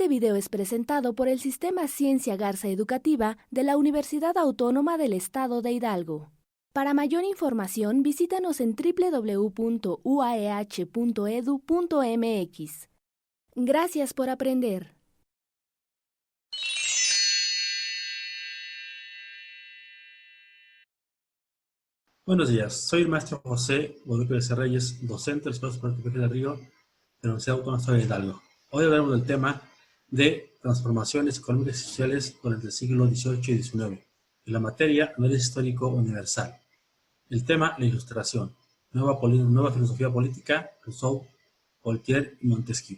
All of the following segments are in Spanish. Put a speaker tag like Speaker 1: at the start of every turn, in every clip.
Speaker 1: video es presentado por el Sistema Ciencia Garza Educativa de la Universidad Autónoma del Estado de Hidalgo. Para mayor información, visítanos en www.uaeh.edu.mx. Gracias por aprender.
Speaker 2: Buenos días, soy el maestro José Guadalupe de Reyes, docente del Espacio Parque del Río de la Universidad Autónoma de Hidalgo. Hoy hablaremos del tema de transformaciones económicas y sociales durante el siglo XVIII y XIX, y la materia análisis histórico universal. El tema, la ilustración, nueva filosofía política, Rousseau, Voltaire y Montesquieu.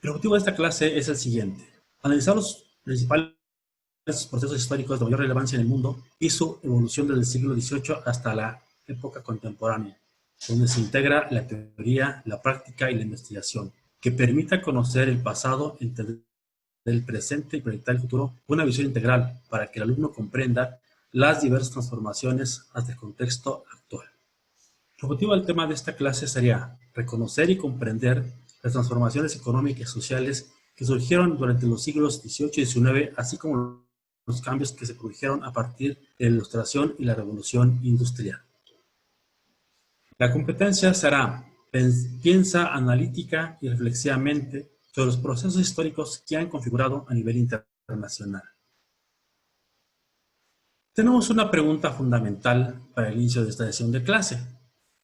Speaker 2: El objetivo de esta clase es el siguiente: analizar los principales procesos históricos de mayor relevancia en el mundo y su evolución desde el siglo XVIII hasta la época contemporánea, donde se integra la teoría, la práctica y la investigación, que permita conocer el pasado, entender el presente y proyectar el futuro con una visión integral para que el alumno comprenda las diversas transformaciones hasta el contexto actual. El objetivo del tema de esta clase sería reconocer y comprender las transformaciones económicas y sociales que surgieron durante los siglos XVIII y XIX, así como los cambios que se produjeron a partir de la Ilustración y la Revolución Industrial. La competencia será: piensa analítica y reflexivamente sobre los procesos históricos que han configurado a nivel internacional. Tenemos una pregunta fundamental para el inicio de esta sesión de clase.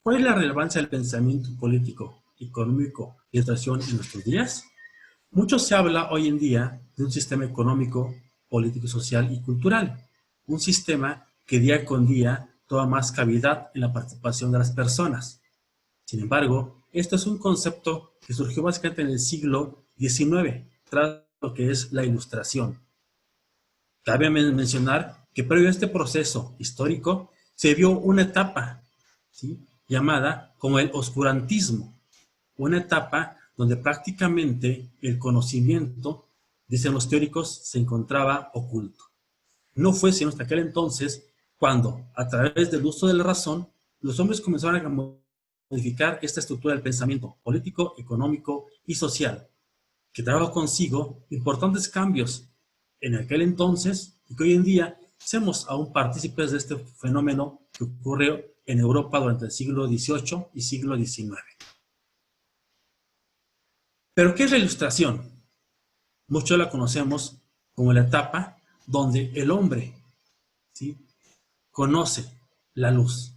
Speaker 2: ¿Cuál es la relevancia del pensamiento político, económico y educación en nuestros días? Mucho se habla hoy en día de un sistema económico, político, social y cultural. Un sistema que día con día toma más cavidad en la participación de las personas. Sin embargo, esto es un concepto que surgió básicamente en el siglo XIX, tras lo que es la Ilustración. Cabe mencionar que previo a este proceso histórico se vio una etapa, ¿sí?, llamada como el oscurantismo, una etapa donde prácticamente el conocimiento, dicen los teóricos, se encontraba oculto. No fue sino hasta aquel entonces cuando, a través del uso de la razón, los hombres comenzaron a modificar esta estructura del pensamiento político, económico y social, que trajo consigo importantes cambios en aquel entonces y que hoy en día somos aún partícipes de este fenómeno que ocurrió en Europa durante el siglo XVIII y siglo XIX. ¿Pero qué es la Ilustración? Muchos la conocemos como la etapa donde el hombre, ¿sí?, conoce la luz.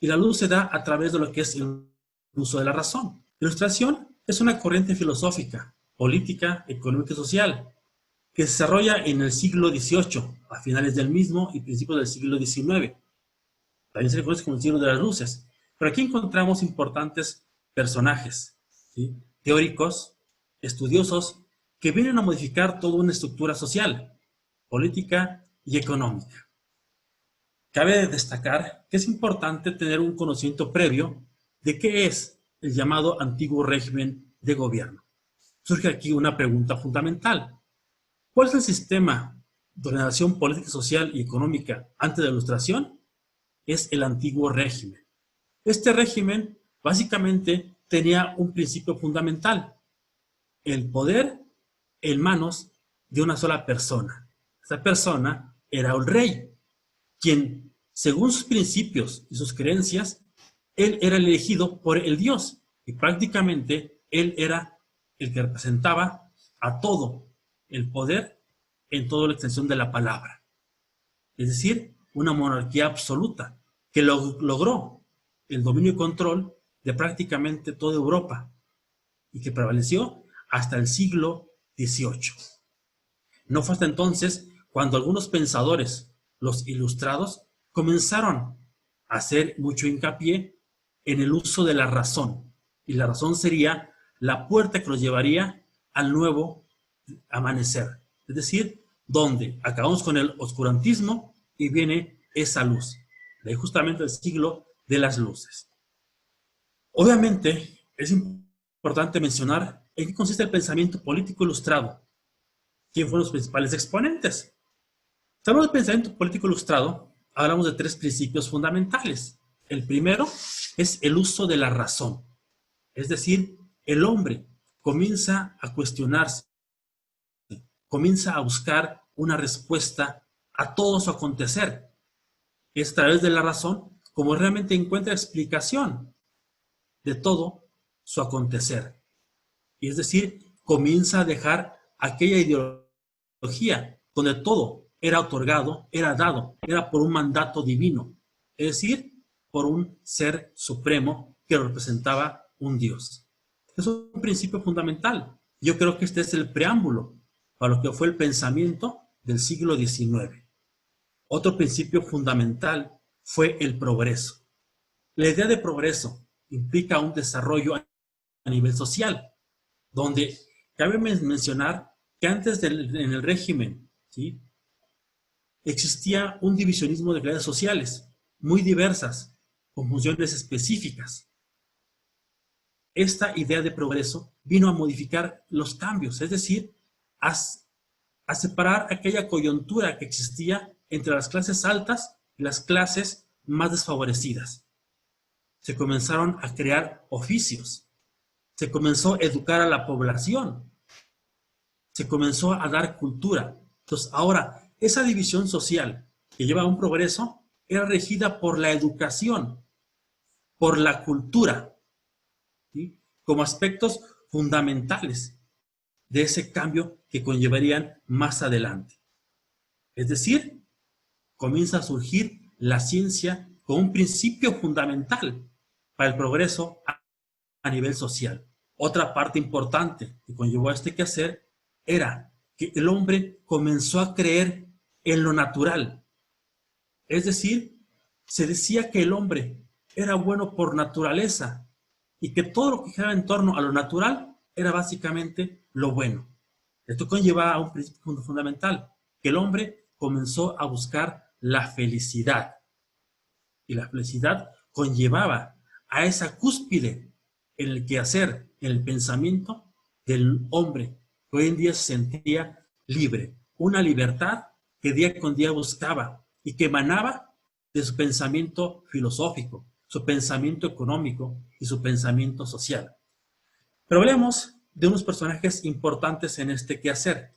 Speaker 2: Y la luz se da a través de lo que es el uso de la razón. La Ilustración es una corriente filosófica, política, económica y social que se desarrolla en el siglo XVIII, a finales del mismo y principios del siglo XIX. También se le conoce como el siglo de las luces. Pero aquí encontramos importantes personajes, ¿sí?, teóricos, estudiosos, que vienen a modificar toda una estructura social, política y económica. Cabe destacar que es importante tener un conocimiento previo de qué es el llamado antiguo régimen de gobierno. Surge aquí una pregunta fundamental: ¿cuál es el sistema de ordenación política, social y económica antes de la Ilustración? Es el antiguo régimen. Este régimen básicamente tenía un principio fundamental: el poder en manos de una sola persona. Esa persona era el rey, quien, según sus principios y sus creencias, él era el elegido por el Dios, y prácticamente él era el que representaba a todo el poder en toda la extensión de la palabra. Es decir, una monarquía absoluta que logró el dominio y control de prácticamente toda Europa y que prevaleció hasta el siglo XVIII. No fue hasta entonces cuando algunos pensadores, los ilustrados, comenzaron a hacer mucho hincapié en el uso de la razón. Y la razón sería la puerta que los llevaría al nuevo amanecer. Es decir, donde acabamos con el oscurantismo y viene esa luz. De ahí justamente el siglo de las luces. Obviamente, es importante mencionar en qué consiste el pensamiento político ilustrado. ¿Quién fueron los principales exponentes? Si hablamos del pensamiento político ilustrado, hablamos de tres principios fundamentales. El primero es el uso de la razón. Es decir, el hombre comienza a cuestionarse, comienza a buscar una respuesta a todo su acontecer. Es a través de la razón como realmente encuentra explicación de todo su acontecer. Y es decir, comienza a dejar aquella ideología donde todo era otorgado, era dado, era por un mandato divino, es decir, por un ser supremo que representaba un Dios. Es un principio fundamental. Yo creo que este es el preámbulo para lo que fue el pensamiento del siglo XIX. Otro principio fundamental fue el progreso. La idea de progreso implica un desarrollo a nivel social, donde cabe mencionar que antes en el régimen, ¿sí?, existía un divisionismo de clases sociales muy diversas, con funciones específicas. Esta idea de progreso vino a modificar los cambios, es decir, a separar aquella coyuntura que existía entre las clases altas y las clases más desfavorecidas. Se comenzaron a crear oficios, se comenzó a educar a la población, se comenzó a dar cultura. Entonces, ahora, esa división social que lleva a un progreso era regida por la educación, por la cultura, ¿sí?, como aspectos fundamentales de ese cambio que conllevarían más adelante. Es decir, comienza a surgir la ciencia como un principio fundamental para el progreso a nivel social. Otra parte importante que conllevó a este quehacer era que el hombre comenzó a creer en lo natural. Es decir, se decía que el hombre era bueno por naturaleza y que todo lo que giraba en torno a lo natural era básicamente lo bueno. Esto conlleva a un principio fundamental, que el hombre comenzó a buscar la felicidad. Y la felicidad conllevaba a esa cúspide en el quehacer, en el pensamiento del hombre, que hoy en día se sentía libre. Una libertad que día con día buscaba y que emanaba de su pensamiento filosófico, su pensamiento económico y su pensamiento social. Pero hablemos de unos personajes importantes en este quehacer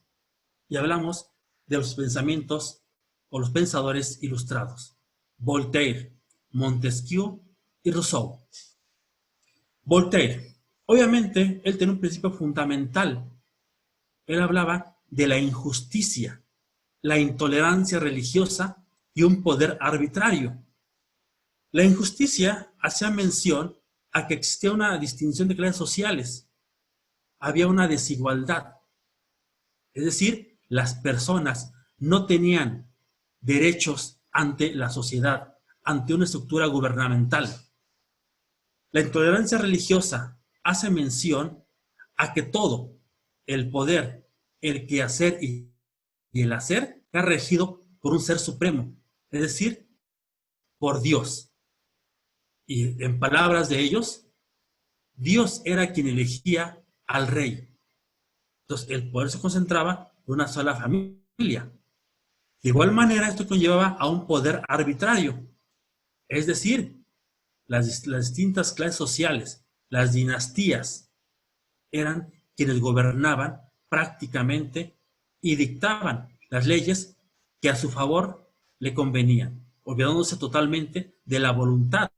Speaker 2: y hablamos de los pensamientos o los pensadores ilustrados: Voltaire, Montesquieu y Rousseau. Voltaire, obviamente, él tenía un principio fundamental. Él hablaba de la injusticia, la intolerancia religiosa y un poder arbitrario. La injusticia hacía mención a que existía una distinción de clases sociales. Había una desigualdad. Es decir, las personas no tenían derechos ante la sociedad, ante una estructura gubernamental. La intolerancia religiosa hace mención a que todo, el poder, el quehacer y el hacer, está regido por un ser supremo, es decir, por Dios. Y en palabras de ellos, Dios era quien elegía al rey. Entonces, el poder se concentraba en una sola familia. De igual manera, esto conllevaba a un poder arbitrario. Es decir, las distintas clases sociales, las dinastías, eran quienes gobernaban prácticamente y dictaban las leyes que a su favor le convenían, olvidándose totalmente de la voluntad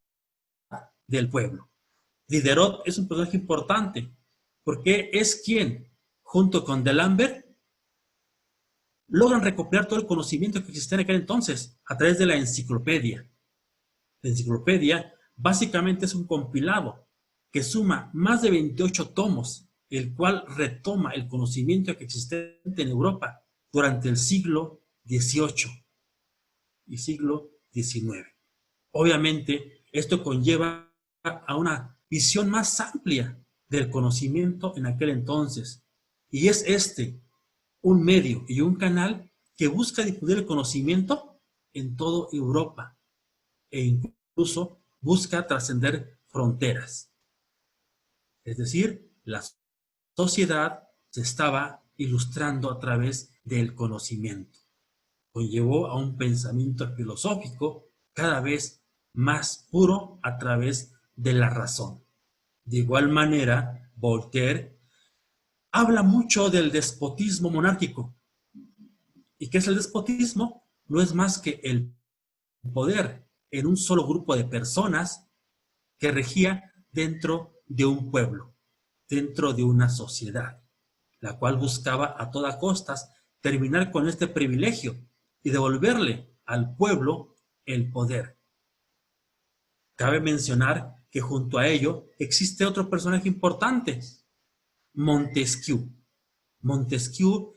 Speaker 2: del pueblo. Diderot es un personaje importante porque es quien, junto con D'Alembert, logran recopilar todo el conocimiento que existía en aquel entonces a través de la enciclopedia. La enciclopedia básicamente es un compilado que suma más de 28 tomos, el cual retoma el conocimiento que existía en Europa durante el siglo XVIII y siglo XIX. Obviamente, esto conlleva a una visión más amplia del conocimiento en aquel entonces, y es este un medio y un canal que busca difundir el conocimiento en toda Europa e incluso busca trascender fronteras. Es decir, la sociedad se estaba ilustrando a través del conocimiento. Conllevó a un pensamiento filosófico cada vez más puro a través de la razón. De igual manera, Voltaire, habla mucho del despotismo monárquico. ¿Y qué es el despotismo? No es más que el poder en un solo grupo de personas que regía dentro de un pueblo, dentro de una sociedad, la cual buscaba a toda costas terminar con este privilegio y devolverle al pueblo el poder. Cabe mencionar que junto a ello existe otro personaje importante, Montesquieu. Montesquieu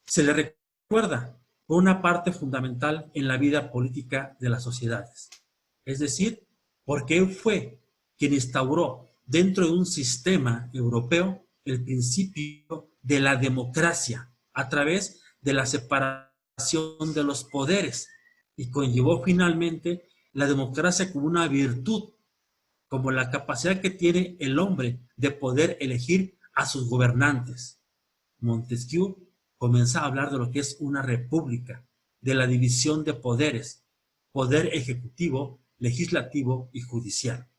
Speaker 2: se le recuerda por una parte fundamental en la vida política de las sociedades. Es decir, porque él fue quien instauró dentro de un sistema europeo el principio de la democracia a través de la separación de los poderes y conllevó finalmente la democracia como una virtud, como la capacidad que tiene el hombre de poder elegir a sus gobernantes. Montesquieu comienza a hablar de lo que es una república, de la división de poderes, poder ejecutivo, legislativo y judicial.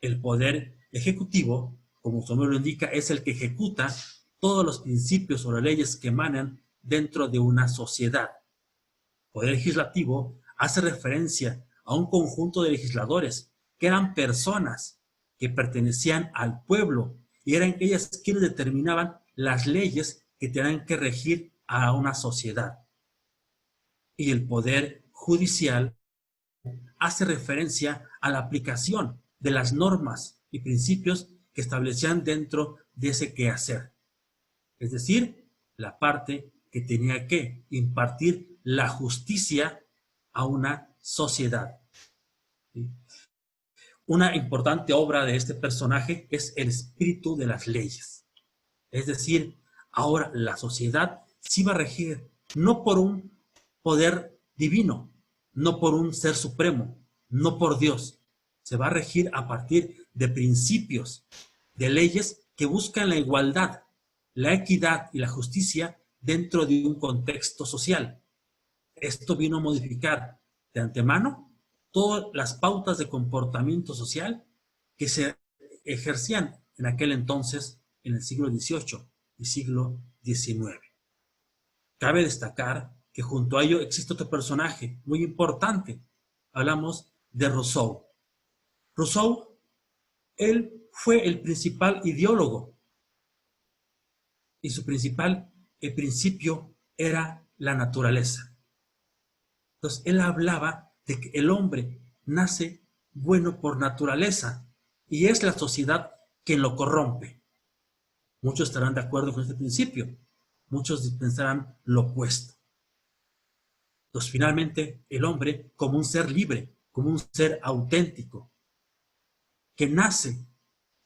Speaker 2: El poder ejecutivo, como su nombre lo indica, es el que ejecuta todos los principios o las leyes que emanan dentro de una sociedad. Poder legislativo hace referencia a un conjunto de legisladores que eran personas que pertenecían al pueblo y eran ellas quienes determinaban las leyes que tenían que regir a una sociedad. Y el poder judicial hace referencia a la aplicación de las normas y principios que establecían dentro de ese quehacer. Es decir, la parte que tenía que impartir la justicia a una sociedad. ¿Sí? Una importante obra de este personaje es el espíritu de las leyes. Es decir, ahora la sociedad sí va a regir no por un poder divino, no por un ser supremo, no por Dios. Se va a regir a partir de principios, de leyes que buscan la igualdad, la equidad y la justicia dentro de un contexto social. Esto vino a modificar de antemano todas las pautas de comportamiento social que se ejercían en aquel entonces en el siglo XVIII y siglo XIX. Cabe destacar que junto a ello existe otro personaje muy importante. Hablamos de Rousseau. Rousseau, él fue el principal ideólogo y su principal principio era la naturaleza. Entonces, él hablaba de que el hombre nace bueno por naturaleza y es la sociedad quien lo corrompe. Muchos estarán de acuerdo con este principio, muchos pensarán lo opuesto. Entonces, finalmente, el hombre como un ser libre, como un ser auténtico, que nace,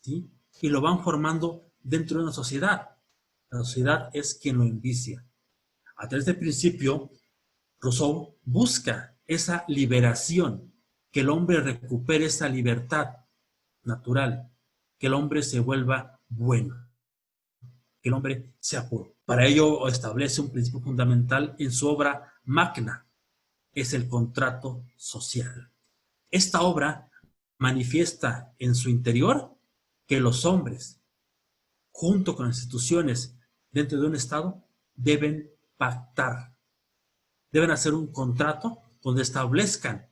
Speaker 2: ¿sí? Y lo van formando dentro de una sociedad. La sociedad es quien lo envicia. A través del principio, Rousseau busca esa liberación, que el hombre recupere esa libertad natural, que el hombre se vuelva bueno, que el hombre sea puro. Para ello establece un principio fundamental en su obra magna, es el contrato social. Esta obra manifiesta en su interior que los hombres, junto con las instituciones dentro de un Estado, deben pactar, deben hacer un contrato donde establezcan,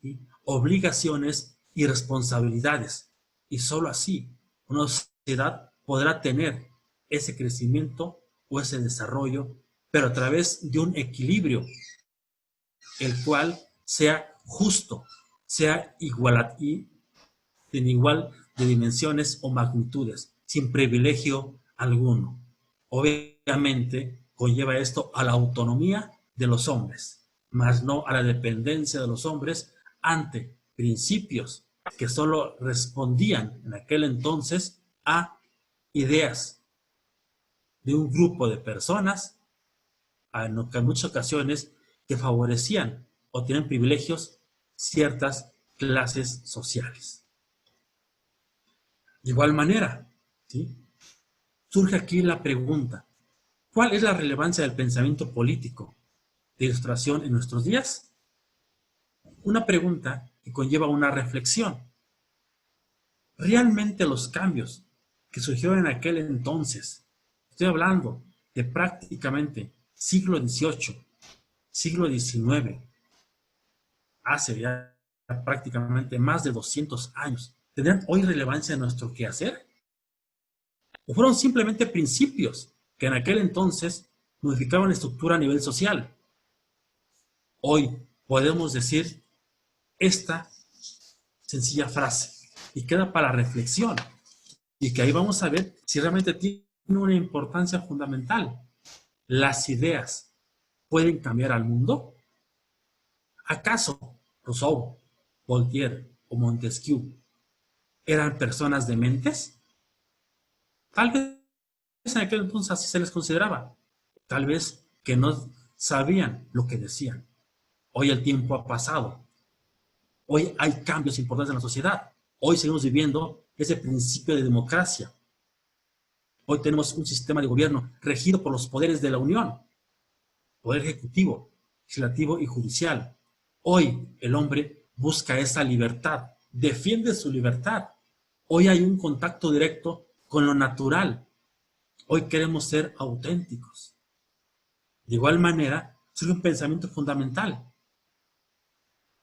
Speaker 2: ¿sí?, obligaciones y responsabilidades. Y sólo así una sociedad podrá tener ese crecimiento o ese desarrollo, pero a través de un equilibrio, el cual sea justo, sea igual y en igual de dimensiones o magnitudes, sin privilegio alguno. Obviamente conlleva esto a la autonomía de los hombres, mas no a la dependencia de los hombres ante principios que solo respondían en aquel entonces a ideas de un grupo de personas, en muchas ocasiones que favorecían o tienen privilegios ciertas clases sociales. De igual manera, ¿sí?, surge aquí la pregunta: ¿cuál es la relevancia del pensamiento político de Ilustración en nuestros días? Una pregunta que conlleva una reflexión. ¿Realmente los cambios que surgieron en aquel entonces. Estoy hablando de prácticamente siglo XVIII, siglo XIX, hace ya prácticamente más de 200 años. ¿Tendrán hoy relevancia en nuestro quehacer? ¿O fueron simplemente principios que en aquel entonces modificaban la estructura a nivel social? Hoy podemos decir esta sencilla frase y queda para reflexión, y que ahí vamos a ver si realmente tiene una importancia fundamental. ¿Las ideas pueden cambiar al mundo? ¿Acaso Rousseau, Voltaire o Montesquieu eran personas dementes? Tal vez en aquel entonces así se les consideraba. Tal vez que no sabían lo que decían. Hoy el tiempo ha pasado. Hoy hay cambios importantes en la sociedad. Hoy seguimos viviendo ese principio de democracia. Hoy tenemos un sistema de gobierno regido por los poderes de la Unión. Poder ejecutivo, legislativo y judicial. Hoy el hombre busca esa libertad, defiende su libertad. Hoy hay un contacto directo con lo natural. Hoy queremos ser auténticos. De igual manera, surge un pensamiento fundamental: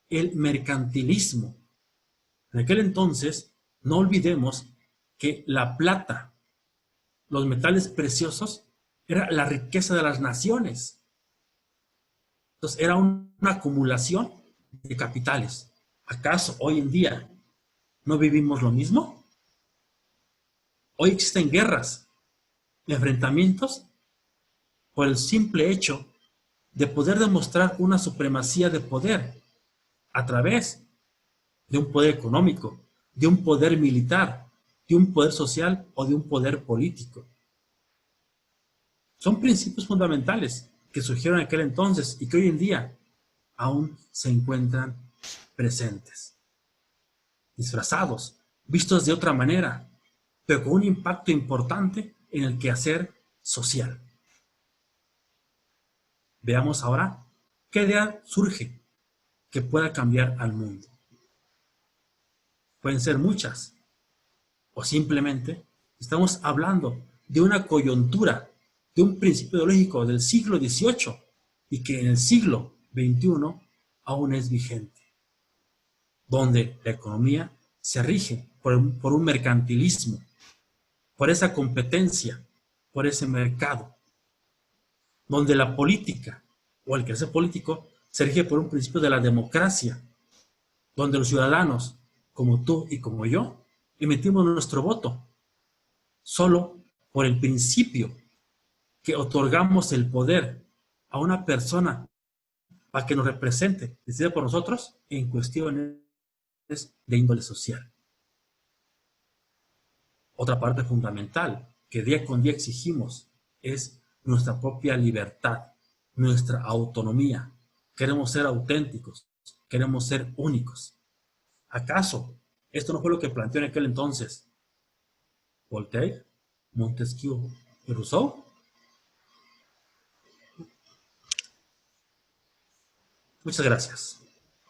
Speaker 2: el mercantilismo. En aquel entonces, no olvidemos que la plata, los metales preciosos, era la riqueza de las naciones. Entonces, era una acumulación de capitales. ¿Acaso hoy en día no vivimos lo mismo? Hoy existen guerras, enfrentamientos, por el simple hecho de poder demostrar una supremacía de poder a través de un poder económico, de un poder militar, de un poder social o de un poder político. Son principios fundamentales que surgieron en aquel entonces y que hoy en día aún se encuentran presentes, disfrazados, vistos de otra manera, pero con un impacto importante en el quehacer social. Veamos ahora qué idea surge que pueda cambiar al mundo. Pueden ser muchas, o simplemente estamos hablando de una coyuntura, de un principio ideológico del siglo XVIII y que en el siglo XXI aún es vigente, donde la economía se rige por un mercantilismo, por esa competencia, por ese mercado, donde la política o el quehacer político se rige por un principio de la democracia, donde los ciudadanos, como tú y como yo, emitimos nuestro voto solo por el principio que otorgamos el poder a una persona para que nos represente, decida por nosotros en cuestiones de índole social. Otra parte fundamental que día con día exigimos es nuestra propia libertad, nuestra autonomía. Queremos ser auténticos, queremos ser únicos. ¿Acaso esto no fue lo que planteó en aquel entonces Voltaire, Montesquieu y Rousseau? Muchas gracias.